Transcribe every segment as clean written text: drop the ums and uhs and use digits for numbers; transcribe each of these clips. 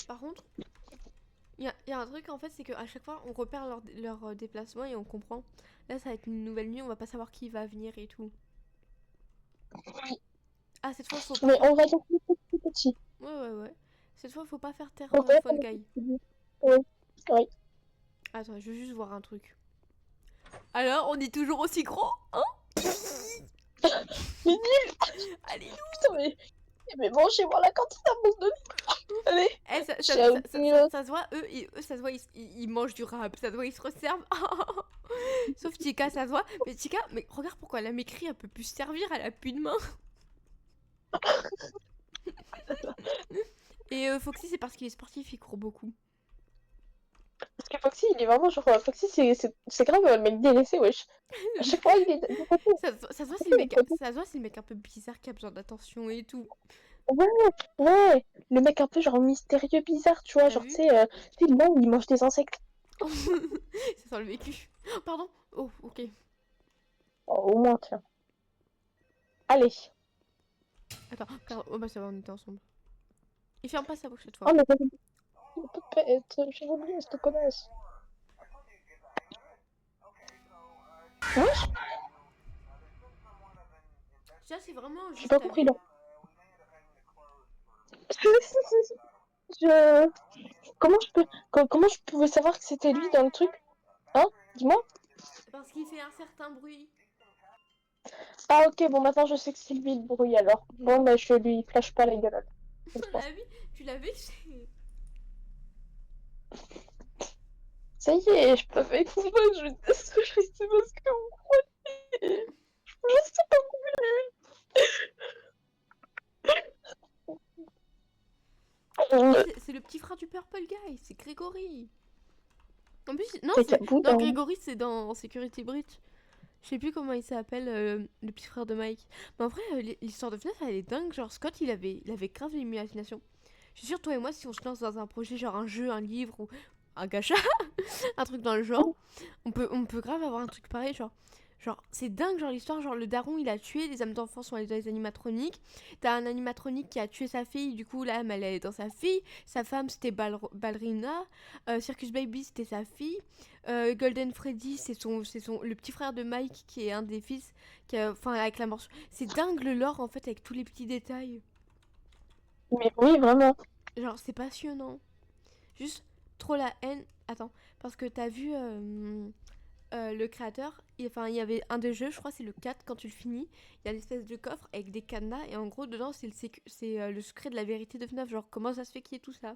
Par contre, il y a un truc en fait, c'est qu'à chaque fois on repère leur déplacement et on comprend. Là, ça va être une nouvelle nuit, on va pas savoir qui va venir et tout. Ah, cette fois, faut pas Mais faire. on va dire petit petit. Ouais, ouais, ouais. Cette fois, faut pas faire taire Donc, ouais, Phone Guy. oui. Oui. Attends, je veux juste voir un truc. Alors, on est toujours aussi gros, hein? Mais nul. Allez, Putain, mais mangez-moi la cantine à base de... Allez. Eh, ça, ça, J'ai ça, ça, ça, oublié. ça se voit, eux, ça se voit, ils mangent du rap, ça se voit, ils se resservent. Sauf Tika, ça se voit. Mais Tika, mais regarde pourquoi la mécrie, elle peut plus se servir, elle a plus de main. Et Foxy, c'est parce qu'il est sportif, il court beaucoup. Parce que Foxy, il est vraiment genre... Foxy, c'est grave le mec délaissé, wesh. À chaque fois, il est de côté. Ça se voit, De c'est le côté, de mec, côté. ça se voit, c'est le mec un peu bizarre qui a besoin d'attention et tout. Ouais, ouais. Le mec un peu genre mystérieux, bizarre, tu vois. T'as Genre, vu? tu sais, là où il mange des insectes. Ça sent le vécu. Pardon? Oh, ok. Oh, au moins, tiens. Allez. Attends, oh bah ça va, on était ensemble. Il ferme pas sa bouche cette fois. Oh, mais peut-être, j'ai oublié, cette connasse. Wesh, Ça, c'est vraiment j'ai juste pas ta compris, vue. là. Je... comment je pouvais savoir que c'était lui dans le truc? Hein? Dis-moi. Parce qu'il fait un certain bruit. Ah, ok, bon, maintenant je sais que c'est lui le bruit, alors. Bon, bah, je lui flash pas la gueule. Cette fois. La vie, tu l'avais. Ça y est, je peux avec vous, je sais pas ce que vous croyez. Je sais pas. Mais c'est le petit frère du Purple Guy, c'est Grégory. En plus, non, T'es qu'à bout non, d'un... Grégory, c'est dans Security Breach. Je sais plus comment il s'appelle, le petit frère de Mike. Mais en vrai, l'histoire de FNAF, elle est dingue. Genre, Scott, il avait grave l'imagination. Je suis sûre, toi et moi, si on se lance dans un projet, genre un jeu, un livre ou un gacha, un truc dans le genre, on peut grave avoir un truc pareil, genre c'est dingue, genre l'histoire, genre le daron il a tué, les âmes d'enfants sont allées dans les animatroniques, t'as un animatronique qui a tué sa fille, du coup l'âme elle est dans sa fille, sa femme c'était Ballerina, Circus Baby c'était sa fille, Golden Freddy c'est le petit frère de Mike qui est un des fils, enfin avec la mort. C'est dingue le lore en fait avec tous les petits détails. Mais oui, vraiment. Genre c'est passionnant. Juste trop la haine. Attends, parce que t'as vu le créateur, enfin il y avait un des jeux, je crois c'est le 4 quand tu le finis, il y a l'espèce de coffre avec des cadenas et en gros dedans c'est le secret de la vérité de FNAF, genre comment ça se fait qu'il y ait tout ça.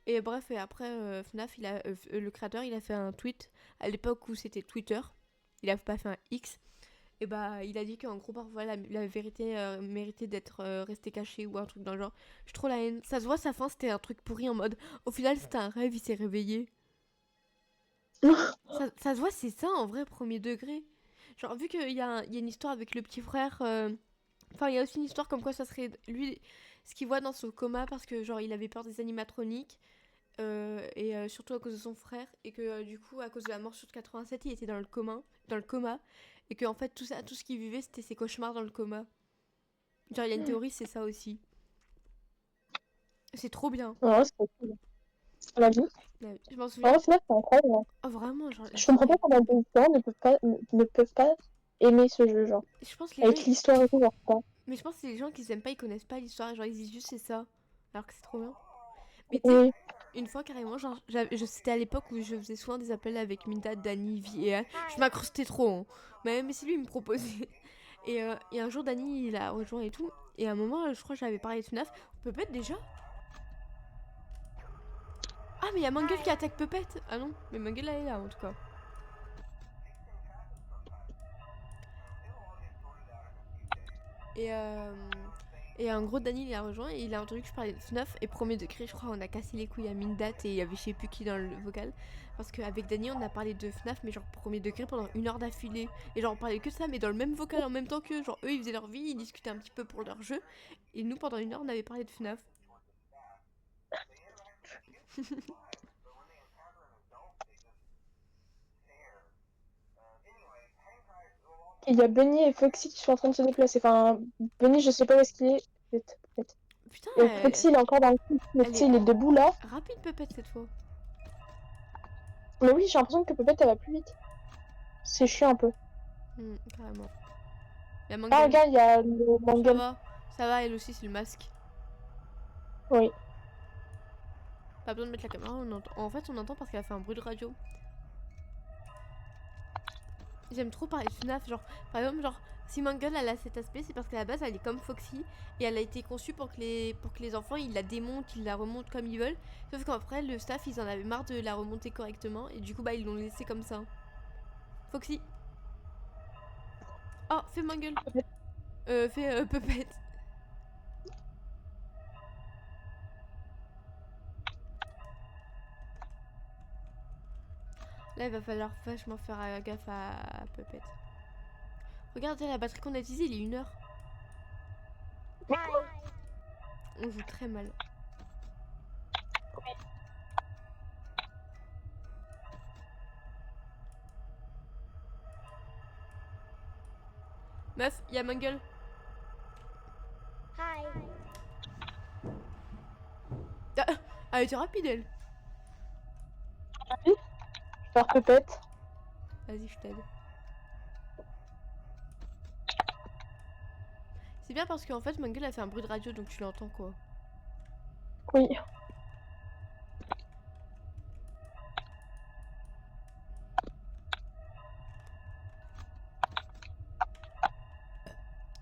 Et bref, et après FNAF, le créateur il a fait un tweet à l'époque où c'était Twitter, il a pas fait un X. Et bah il a dit qu'en gros parfois la vérité méritait d'être restée cachée ou un truc dans le genre. Je trop la haine. Ça se voit sa fin c'était un truc pourri en mode au final c'était un rêve, il s'est réveillé. Ça se voit, c'est ça en vrai, premier degré. Genre, vu qu'il y a une histoire avec le petit frère. Enfin, il y a aussi une histoire comme quoi ça serait lui ce qu'il voit dans son coma parce que, genre, il avait peur des animatroniques. Et surtout à cause de son frère. Et que, du coup, à cause de la morsure de 87, il était dans le coma. Et que, en fait, tout ça, tout ce qu'il vivait, c'était ses cauchemars dans le coma. Genre, il y a une théorie, c'est ça aussi. C'est trop bien. Ouais, c'est cool. La vie. Ouais, je m'en En souviens. vrai, c'est incroyable. Oh, vraiment, genre, Je l'histoire comprends est pas comment cool. des gens ne peuvent pas aimer ce jeu, genre. Je pense que les gens, Avec l'histoire et tout, genre, pas. mais je pense que c'est les gens qui aiment pas, ils connaissent pas l'histoire, genre ils disent juste c'est ça. Alors que c'est trop bien. Mais tu sais, Oui. une fois carrément, genre, c'était à l'époque où je faisais souvent des appels avec Minta, Dani, Vi et Anne. Je m'incrustais trop, hein. Mais c'est lui qui me proposait. Et un jour, Dani, il a rejoint et tout. Et à un moment, je crois que j'avais parlé de FNAF. Puppet déjà. Ah, mais il y a Mangle qui attaque Puppet. Ah non, mais Mangle, elle est là en tout cas. Et, en gros, Dani, il a rejoint et il a entendu que je parlais de FNAF. Et premier degré, je crois, on a cassé les couilles à Mindat et il y avait je sais plus qui dans le vocal. Parce qu'avec Dani, on a parlé de FNAF, mais genre premier degré pendant 1 heure d'affilée. Et genre, on parlait que de ça, mais dans le même vocal en même temps qu'eux. Genre, eux, ils faisaient leur vie, ils discutaient un petit peu pour leur jeu. Et nous, pendant 1 heure, on avait parlé de FNAF. Il y a Bunny et Foxy qui sont en train de se déplacer. Enfin, Bunny, je sais pas où est-ce qu'il est. Peut-être. Putain, Et Foxy, il est encore dans le coup. Mais elle tu sais, est il est debout là. rapide Pépette cette fois. Mais oui, j'ai l'impression que Pépette, elle va plus vite. C'est chiant un peu. Carrément. La Ah, Mangueule. regarde, il y a le Mangueule. Ça va, elle aussi, c'est le masque. Oui. Pas besoin de mettre la caméra, on entend. En fait, on entend parce qu'elle a fait un bruit de radio. J'aime trop parler de FNAF, genre, par exemple, genre, si Mangueule elle a cet aspect, c'est parce qu'à la base elle est comme Foxy et elle a été conçue pour que les enfants ils la démontent, ils la remontent comme ils veulent. Sauf qu'après le staff ils en avaient marre de la remonter correctement et du coup bah ils l'ont laissé comme ça. Foxy. Oh, fais Mangueule. Fais Pupette. Là il va falloir vachement faire gaffe à Pupette. Regarde la batterie qu'on a utilisée, il est 1 heure. On joue très mal. Meuf, y'a Mangueule. Ah, elle était rapide elle. Je vais faire Pépette. Vas-y, je t'aide. C'est bien parce qu'en fait, Mangueule a fait un bruit de radio donc tu l'entends quoi. Oui.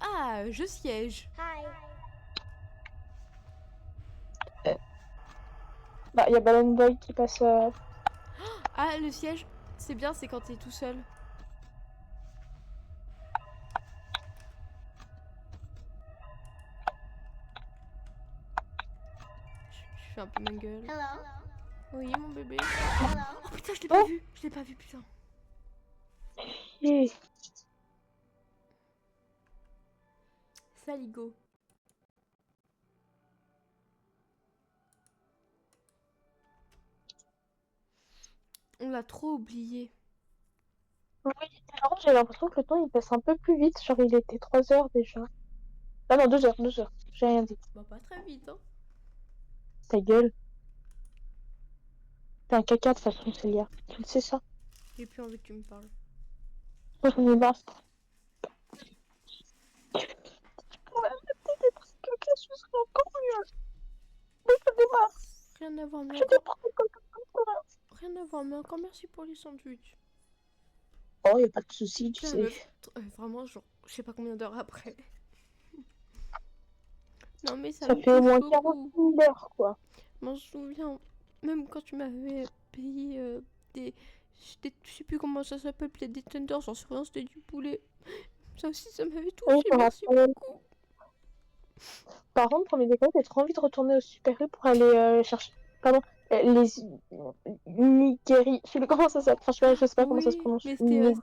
Ah, je siège. Bah, il y a Balloon Boy qui passe. Ah, le siège, c'est bien, c'est quand t'es tout seul. Je fais un peu Mangueule. Oui, mon bébé. Oh putain, je l'ai pas vu. Je l'ai pas vu, putain. Yeah. Saligo. On l'a trop oublié. Oui, par contre, j'ai l'impression que le temps il passe un peu plus vite. Genre, il était 3 heures déjà. Ah non, 2 heures, 2 heures. J'ai rien dit. Bah, pas très vite, hein. Ta gueule. T'es un caca de toute façon, Célia. Tu le sais ça? J'ai plus envie que tu me parles. Moi, j'en ai marre. Ouais, arrêtez des trucs caca, ce serait encore mieux. Mais j'en ai marre. Rien à voir, mais Je encore. des trucs comme ça. Rien à voir, mais encore merci pour les sandwichs. Oh, y a pas de soucis, tu Putain, sais. meuf, vraiment, genre, je sais pas combien d'heures après. Non, mais ça Ça me fait au touche moins beaucoup. 40 000 heures, quoi. Je m'en souviens, même quand tu m'avais payé des. Je sais plus comment ça s'appelle, peut-être des tenders, j'en sais rien, c'était du poulet. Ça aussi, ça m'avait Oui, touché, je me merci rappelle. beaucoup. Par contre, premier déconne, j'ai trop envie de retourner au Super U pour aller chercher. Pardon, les nigiri. Je sais plus comment ça s'appelle. Enfin, je sais pas comment ça se Oui, prononce. mais Nigiri.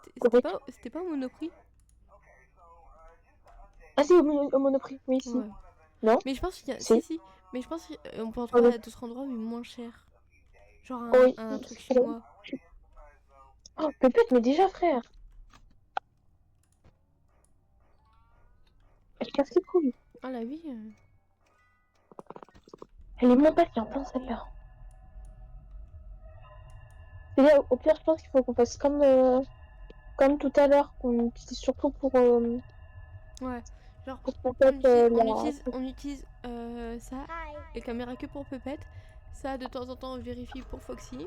c'était pas au Monoprix. Ah, si, au Monoprix. Oui, si. Ouais. Non? Mais je pense qu'il y a. Si, Si. si. Mais je pense qu'on peut en Ah trouver oui. à d'autres endroits, mais moins cher. Genre Oui. un truc chinois. Oh, peut-être, mais déjà, frère. Qu'est-ce qui est cool? Ah, la vie. Elle est mon père qui entend celle-là. Et là, au pire, je pense qu'il faut qu'on fasse comme tout à l'heure, qu'on utilise surtout Ouais. Genre, pour peut-être on utilise ça, les caméras que pour Pupette. Ça, de temps en temps, on vérifie pour Foxy.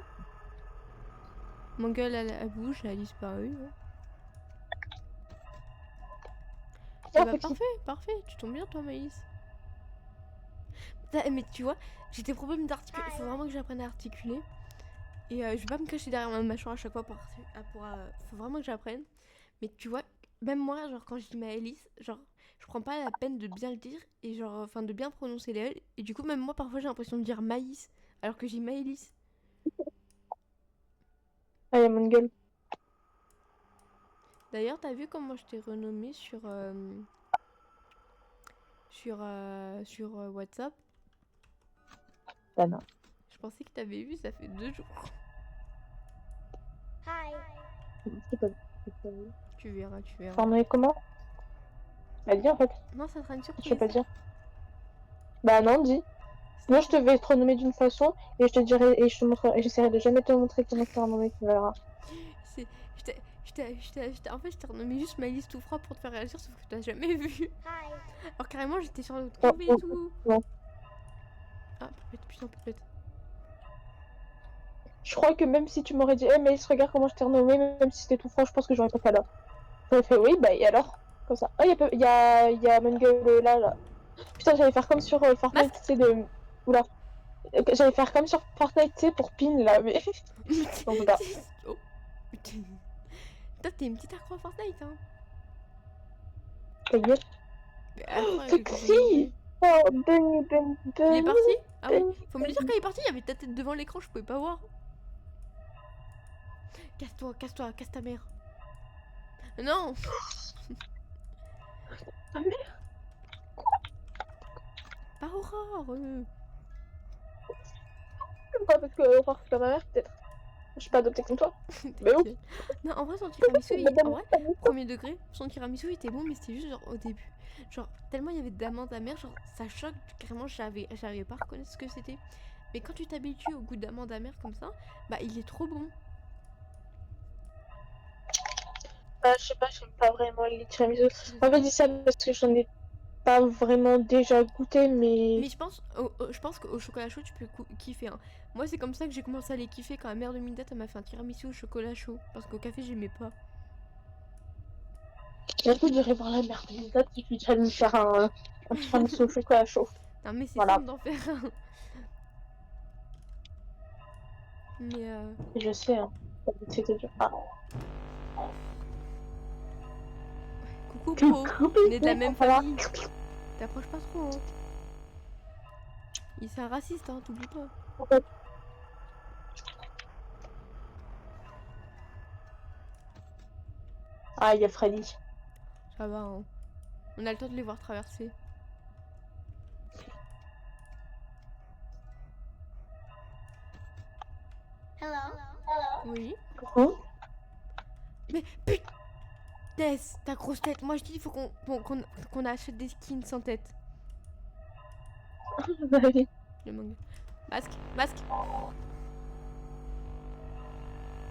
Mon gueule, elle bouge, elle a disparu. Ouais. Et bah, parfait, parfait. Tu tombes bien, toi, Maïs. Mais tu vois, j'ai des problèmes d'articulation. Il faut vraiment que j'apprenne à articuler. Et je vais pas me cacher derrière ma mâchoire à chaque fois faut vraiment que j'apprenne. Mais tu vois, même moi, genre quand je dis Maëlys, genre je prends pas la peine de bien le dire et genre enfin de bien prononcer les L. Et du coup même moi parfois j'ai l'impression de dire Maïs alors que j'ai Maëlys. Allez, mon gueule. D'ailleurs t'as vu comment je t'ai renommé sur WhatsApp. Bah non. Je pensais que t'avais vu, ça fait 2 jours. C'est pas vu. Tu verras, tu verras. T'en es comment? Bah dis en fait. Non, ça sera une Je vais surprise. pas dire. Bah non, dis. Sinon, je te vais te renommer d'une façon et je te dirai et je te montrerai. Et j'essaierai de jamais te montrer comment te renommer, tu verras. C'est... En fait, je t'ai renommé juste ma liste tout froid pour te faire réagir, sauf que t'as jamais vu. Alors carrément, j'étais sur le Oh, trouver et oh, tout. non. Ah, Poupette, putain, Poupette. Je crois que même si tu m'aurais dit, mais regarde comment je t'ai renommé, même si c'était tout franc, je pense que j'aurais pas fait alors. J'aurais fait oui, bah et alors? Comme ça. Ah, y a Mangue là. Putain, j'allais faire comme sur Fortnite, Masque. tu sais, de. Oula. J'allais faire comme sur Fortnite, tu sais, pour pin là, mais. On peut pas. Oh. Toi, t'es une petite accro à Fortnite, hein. Ça y est. Mais accro à quelque chose de Foxy! vrai. Oh, Bunny, Bunny, Il est Bunny, parti? Ah oui. Bunny, Faut me le dire Bunny. quand il est parti, il y avait ta tête devant l'écran, je pouvais pas voir. Casse-toi, casse-toi, casse ta mère. Non. Ah merde, Pas Aurore. pourquoi? Parce que Aurore, c'est pas ma mère, peut-être. Je suis pas adoptée comme toi. Mais ouf! T'inquiète. Non, en vrai, son tiramisu, en vrai, premier degré, son tiramisu était bon, mais c'était juste genre au début. Genre, tellement il y avait d'amandes amères, genre, ça choque, carrément, j'arrivais pas à reconnaître ce que c'était. Mais quand tu t'habitues au goût d'amandes amères comme ça, bah, il est trop bon. Bah, je sais pas, j'aime pas vraiment les tiramisu. En fait, je dis ça parce que j'en ai pas vraiment déjà goûté, mais. Mais je pense qu'au chocolat chaud, tu peux kiffer. Hein. Moi, c'est comme ça que j'ai commencé à les kiffer quand la mère de Minette m'a fait un tiramisu au chocolat chaud. Parce qu'au café, j'aimais pas. Bientôt, j'irai voir la mère de Lisa qui lui dirait de me faire un tiramisu au chocolat chaud. Non, mais c'est Voilà. simple d'en faire un. Mais Et je sais, hein. C'était dur. Ah. coucou pro, Coucou, on est de la bébé, même voilà. famille. T'approches pas trop, hein. Il c'est un raciste, hein, t'oublies pas. Ah, il y a Freddy. Ça va, hein. On a le temps de les voir traverser. Oui. Coucou. Mais putain, ta grosse tête. Moi, je dis, il faut qu'on achète des skins sans tête. Le manga. Masque, masque.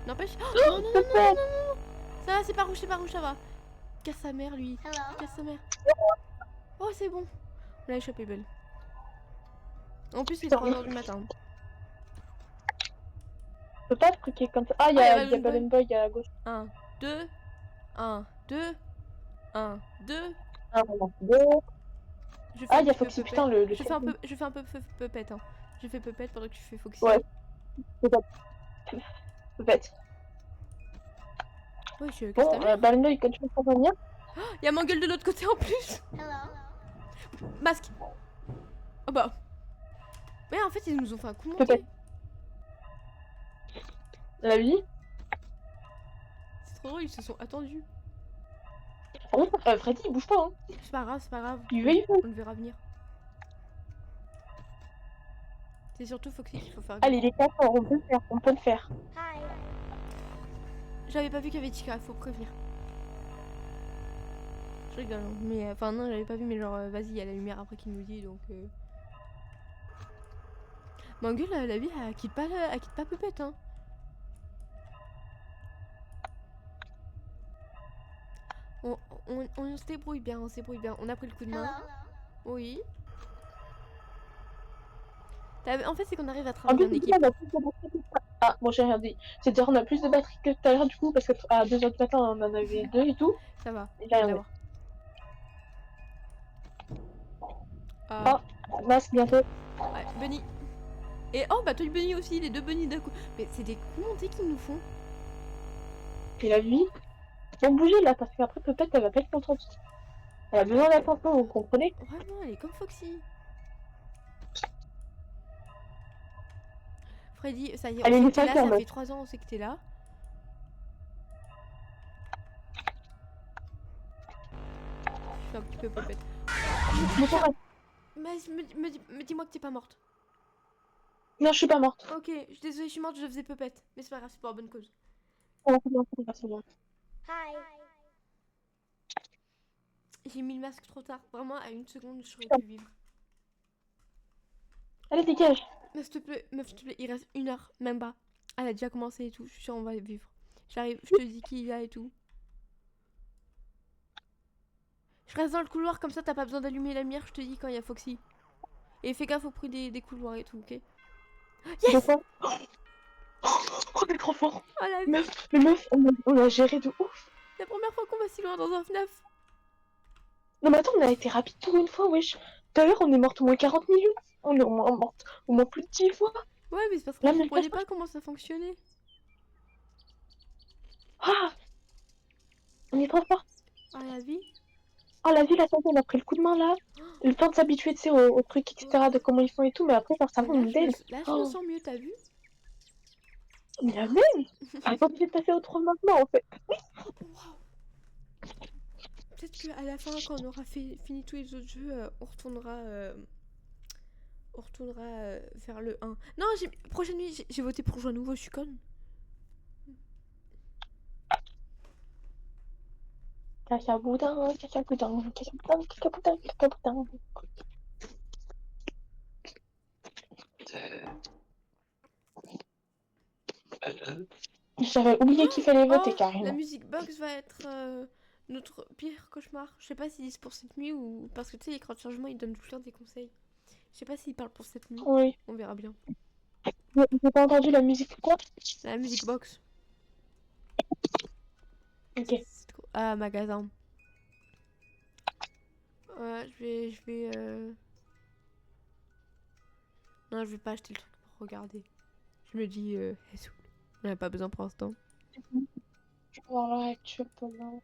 N'empêche. Oh, non, non, non, non, non, Peut-être. non, non. Ça va, c'est pas rouge, ça va. Casse sa mère, lui. Casse sa mère. Oh, c'est bon. On l'a échappé, belle. En plus, il est Putain, 3h du matin. je peux pas truquer comme ça. Ah, Ah, il y a y a Balloon Boy. Balloon Boy à gauche. 1, 2, 1, 2, 1, 2. Ah, non, deux. Je fais Ah, un il y a petit peu Foxy. Puppet. Putain, le Je fais un peu Puppet. Hein. Je fais Puppet pendant que tu fais Foxy. Ouais, peut-être. Peut-être. Ouais, je casse ta Bon, mère. Balloon Boy, quand tu peux revenir. Il y a Mangueule de l'autre côté en plus. Masque. Oh bah. Mais en fait, ils nous ont fait un coup monté. Peut-être. La vie. C'est trop drôle, ils se sont attendus. Par contre, Freddy, il bouge pas, hein. C'est pas grave, c'est pas grave. Il veut, il veut. On le verra venir. C'est surtout Foxy qu'il faut faire gaffe. Allez, les 4 on peut le faire. On peut le faire. J'avais pas vu qu'il y avait Chica, faut prévenir. Je rigole, hein. Mais enfin, non, j'avais pas vu, mais genre, vas-y, il y a la lumière après qu'il nous dit donc. Mangueule, la vie, elle quitte pas Puppet, hein. On se débrouille bien, on se débrouille bien. On a pris le coup de main. Oui. En fait, c'est qu'on arrive à En travailler plus, en équipe. on a plus de batterie que ça. Ah, bon, j'ai rien dit. C'est-à-dire, on a plus de batterie que tout à l'heure, du coup, parce qu'à 2h du matin, on en avait 2 et tout. Ça va, Et je j'ai vais rien dit. l'avoir. Ah, masque bientôt. Ouais, Bunny. Et oh, bah toi, Bunny aussi, les deux Bunny d'un coup. Mais c'est des coups montés qu'ils nous font. Et la vie. Faut bouger là, parce qu'après, peut-être, elle va pas être contente. Elle a besoin d'attention, vous comprenez? Vraiment, elle est comme Foxy. Freddy, ça y est, on Allez, sait les que t'es là, 5 heures, ça là. fait 3 ans, on sait que t'es là. Je fais un petit peu Puppet. Mais dis-moi que t'es pas morte. Non, je suis pas morte. Ok, je suis désolée, je suis morte, je faisais Puppet. Mais c'est pas grave, c'est pour la bonne cause. C'est bon. J'ai mis le masque trop tard. Vraiment, à une seconde, je saurais plus vivre. Allez, dégage. Meuf, s'il te plaît, il reste 1 heure, même pas. Elle a déjà commencé et tout, je suis sûre on va vivre. J'arrive, je te dis qui il y a et tout. Je reste dans le couloir, comme ça t'as pas besoin d'allumer la lumière, je te dis quand il y a Foxy. Et fais gaffe au prix des couloirs et tout, ok? De Yes! quoi? Oh, t'es trop fort. Oh la vie! Meuf, on a géré de ouf. La première fois qu'on va si loin dans un FNAF! Non, mais attends, on a été rapide pour une fois, wesh. Tout à l'heure, on est morte au moins 40 minutes. On est au moins morte au moins plus de 10 fois. Ouais, mais c'est parce qu'on Là, même comprenait pas comment ça fonctionnait. Ah, on est trop fort. Ah la vie! Oh, la vie, la santé, on a pris le coup de main là. Le temps de s'habituer, tu sais, aux trucs, etc., de comment ils font et tout. Mais après, faire ça, Mais on est dead. là, je me Oh, sens mieux, t'as vu? mais la même. Attends, j'ai passé au 3 maintenant, en fait. Waouh! Peut-être qu'à la fin, quand on aura fini tous les autres jeux, on retournera vers le 1. Non, prochaine nuit, j'ai voté pour jouer à nouveau, je suis conne. Cacaboudin, cacaboudin, cacaboudin, cacaboudin, cacaboudin. J'avais oublié qu'il fallait voter, Oh, la carrément. musique box va être notre pire cauchemar. Je sais pas s'ils disent pour cette nuit ou... Parce que tu sais, l'écran de chargement, il donne tout le temps des conseils. Je sais pas s'ils parlent pour cette nuit. Oui. On verra bien. J'ai pas entendu la musique, quoi? La musique box. Ok. C'est trop... Ah, magasin. Ouais, Non, je vais pas acheter le truc pour regarder. Je me dis, elle saoule. On n'a pas besoin pour l'instant. Voilà, actuel pendant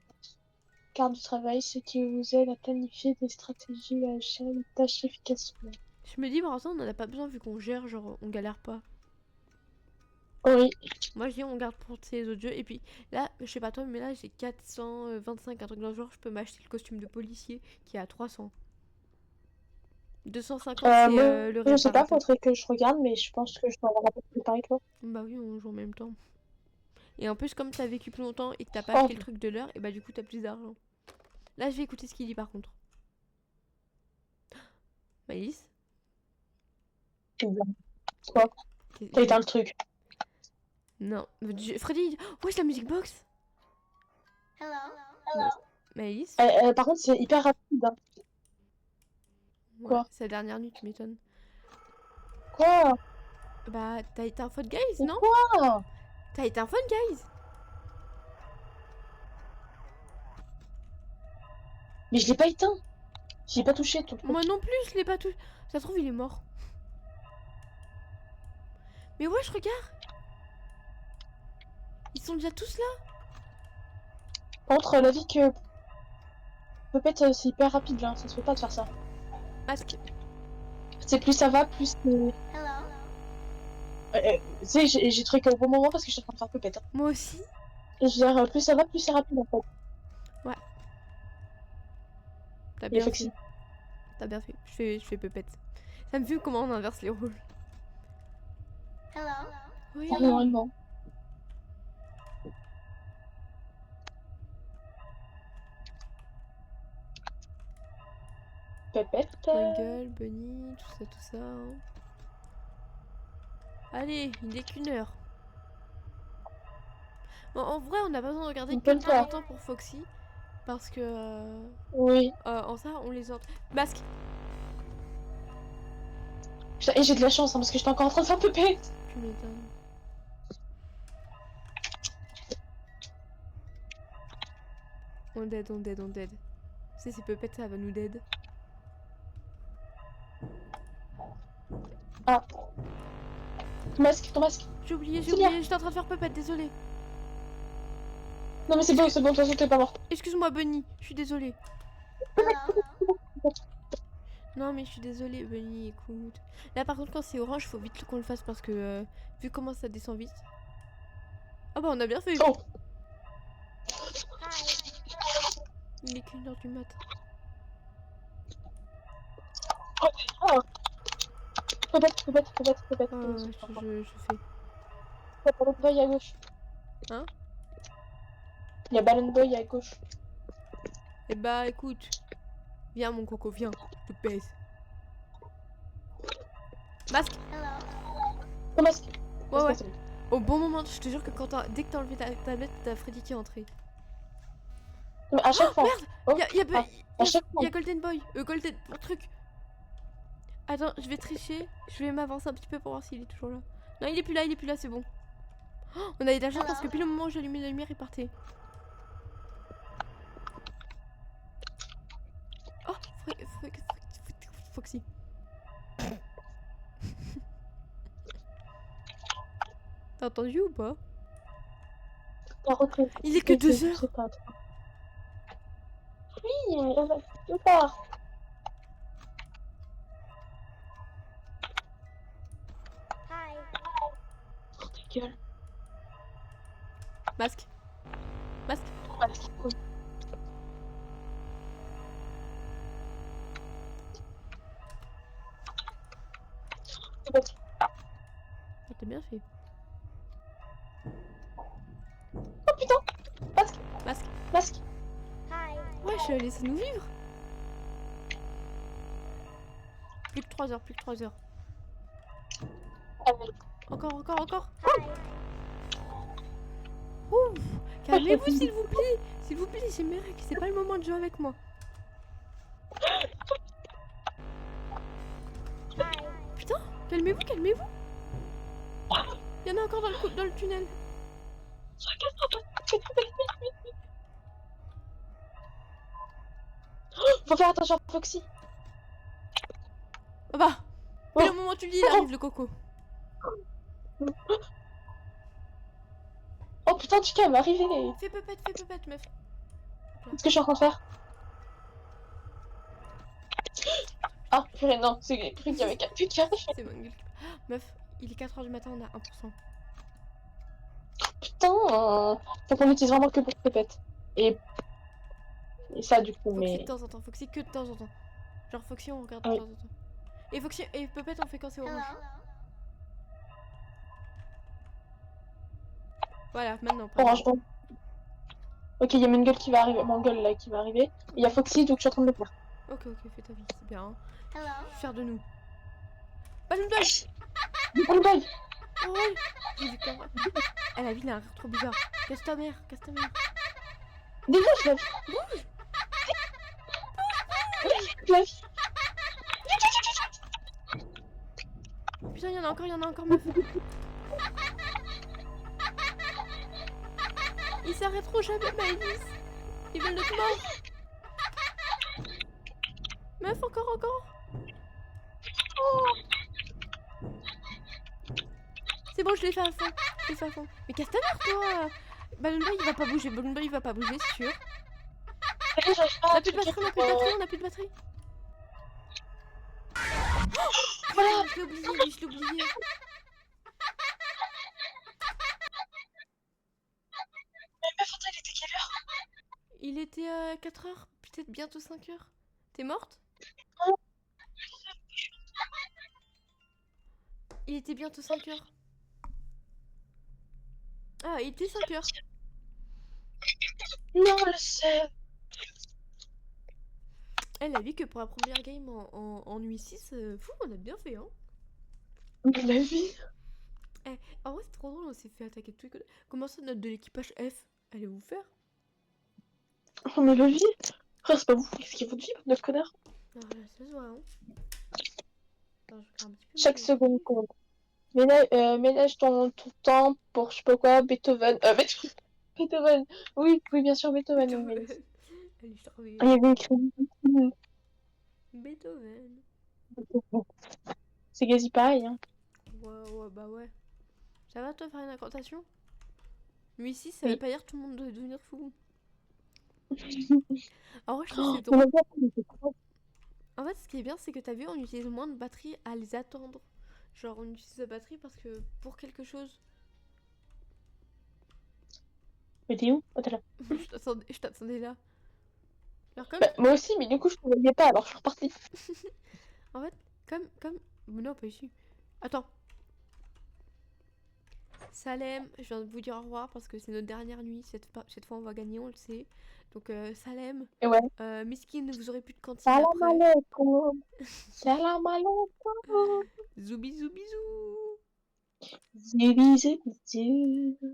carte du travail, ce qui vous aide à planifier des stratégies et à gérer les tâches efficacement. Je me dis, pour l'instant, on en a pas besoin vu qu'on gère, genre, on galère pas. Oui. Moi, je dis, on garde pour ces autres jeux. Et puis là, je sais pas toi, mais là, j'ai 425, un truc dans le genre. Je peux m'acheter le costume de policier qui est à 300. 250, c'est Moi, le je sais pas, réparateur. faudrait que je regarde, mais je pense que je dois avoir à peu près pareil que toi. Bah oui, on joue en même temps. Et en plus, comme t'as vécu plus longtemps et que t'as pas Oh, acheté le truc de l'heure, et bah du coup, t'as plus d'argent. Là, je vais écouter ce qu'il dit par contre. Malice. c'est bien. Quoi? T'as éteint le truc. Non. Freddy, oh, c'est la musique box. Hello. Malice. Par contre, c'est hyper rapide. Hein. Ouais, Quoi? c'est la dernière nuit, tu m'étonnes. Quoi? Bah, t'as été un phone guys, non? Quoi? T'as été un phone guys. Mais je l'ai pas éteint. J'y ai pas touché tout le truc. Moi non plus, je l'ai pas tout. Ça se trouve, il est mort. Mais ouais, je regarde. Ils sont déjà tous là. Contre la vie que peut-être c'est hyper rapide là, ça se fait pas de faire ça. Masque. C'est plus ça va, plus Hello. tu sais, j'ai truc au bon moment parce que je suis en train de faire pépette. Hein. Moi aussi. Je veux dire, plus ça va, plus c'est rapide en fait. T'as Il est bien Foxy. fait. T'as bien fait. Je fais pépette. Ça me fait comment on inverse les rôles. Hello. Oui. Normalement. Pépette. Jungle, Bunny, tout ça. Hein. Allez, il est qu'une heure. Bon, en vrai, on n'a pas besoin de regarder On que peut de le temps faire. en temps pour Foxy. Parce que Oui. en ça, on les entend. Masque. Putain, et j'ai de la chance hein, parce que j'étais encore en train de faire pépette. Tu m'étonnes. On dead. Si c'est pépette, ça va nous dead. Ah. Ton masque. J'ai oublié, C'est bien. j'étais en train de faire pépette, désolée. Non mais c'est bon, de toute façon t'es pas morte. Excuse-moi, Bunny, je suis désolée. Hello. Non, mais je suis désolée, Bunny, écoute. Là, par contre, quand c'est orange, faut vite qu'on le fasse parce que vu comment ça descend vite. Ah bah, on a bien fait. Oh. Il est qu'une heure du mat. Oh. Pépette. Oh, je fais. Il y a Ballon Boy à gauche. Hein? Il y a Ballon Boy à gauche. Eh bah, écoute. Viens, mon coco, viens. Je te pèse. Masque. Hello. Oh, masque. Ouais, ouais. Masque, Au bon moment, je te jure que dès que t'as enlevé ta tablette, t'as Freddy qui est entré. mais à chaque fois. Merde. Oh, à chaque Y fois. a Golden Boy. Golden... truc. Attends, je vais tricher. Je vais m'avancer un petit peu pour voir s'il est toujours là. Non, il est plus là, c'est bon. Oh, on a eu de la chance parce que pile au moment où j'allumais la lumière, il partait. Oh, Foxy. T'as entendu ou pas? La retraite. Il est que 2 heures. C'est pas trop. Oui, je pars. Hi. Oh, ta gueule. Masque. Masque. Masque. Oui. C'est bon. Ah, t'as bien fait. Oh putain. Masque. Masque. Masque. Hi. Wesh, laissez-nous vivre. Plus que 3 heures, plus que 3 heures. Ah, mais- Encore. Hi. Ouh. Calmez-vous s'il vous plaît. S'il vous plaît, j'ai mes règles. C'est pas le moment de jouer avec moi. Hi. Putain, calmez-vous. Il y en a encore dans le tunnel. Faut faire attention à Foxy. Ah bah. Oh. Pile au moment où tu le dis, il arrive le coco. Oh putain, Chica, elle m'est arrivée. Fais pupette, meuf. Qu'est-ce que je suis en train de faire? Ah, purée, non, c'est cru qu'il y avait 4 Chica. C'est mon gueule. Meuf, il est 4h du matin, on a 1%. Putain, faut qu'on utilise vraiment que pour pépette. Et ça, du coup, Foxy mais. de temps en temps, Foxy que de temps en temps. Genre Foxy, on regarde de Oui. temps en temps. Et Foxy et Puppet, on fait quand c'est Hello. orange. Voilà, maintenant. Orange. Oh. Ok, il y a Mongol qui va arriver. Mongol là qui va arriver. Il y a Foxy, donc je suis en train de le faire. Ok, fais ta vie, c'est bien. Hein. Hello. Je suis fière de nous. Balloon Boy. Mongol. Oh ouais. J'ai vu quand elle a vu, il a un rire trop bizarre. Casse ta mère. Dégage la vie. La vie. Putain, il y en a encore, meuf. Ils s'arrêteront jamais, Maëlys. Ils veulent notre mort. Meuf, encore. C'est bon, je l'ai fait à fond. Mais casse ta mère, toi. Balloon Boy, il va pas bouger, c'est sûr. On a plus de batterie. Voilà. Je l'ai oublié. Mais meuf, attends, il était quelle heure? Il était à 4h, peut-être bientôt 5h. T'es morte? Il était bientôt 5h. Ah, il était 5h. Non, le sait. Elle a vu que pour la première game en nuit 6, fou, on a bien fait, hein. La vie. En vrai, c'est trop drôle, on s'est fait attaquer de tout. Comment ça, notre de l'équipage F? Allez vous faire? Oh, mais la vie. Frère, c'est pas vous. Qu'est-ce qu'il faut de vivre, notre connard? Ah, là, ça se voit, hein. Attends, je vais faire un petit peu. Chaque seconde compte. Ménage ton temps pour je sais pas quoi, Beethoven. Beethoven. Oui, bien sûr, Beethoven. Oui, mais- Allez, je te reviens. Ah, il y avait écrit. Beethoven. C'est quasi pareil, hein. Ouais, bah ouais. Ça va toi faire une incantation? Nuit 6, ça Oui. veut pas dire tout le monde doit devenir fou. En vrai, je trouve que c'est On drôle. a pas compris, c'est quoi. En fait, ce qui est bien, c'est que t'as vu, on utilise moins de batterie à les attendre. Genre, on utilise la batterie parce que pour quelque chose. Mais t'es où? Oh, t'es là. Je t'attendais là. Alors, comme. Bah, moi aussi, mais du coup, je ne voyais pas, alors je suis repartie. En fait, comme. Non, pas ici. Attends. Salem, je viens de vous dire au revoir parce que c'est notre dernière nuit. Cette fois, on va gagner, on le sait. Donc, Salem, Et ouais. Miskin, vous aurez plus de cantine Salam après. alaikum. Salam alaikum. Zou bisous bisous. Zibi, zibi, zibi.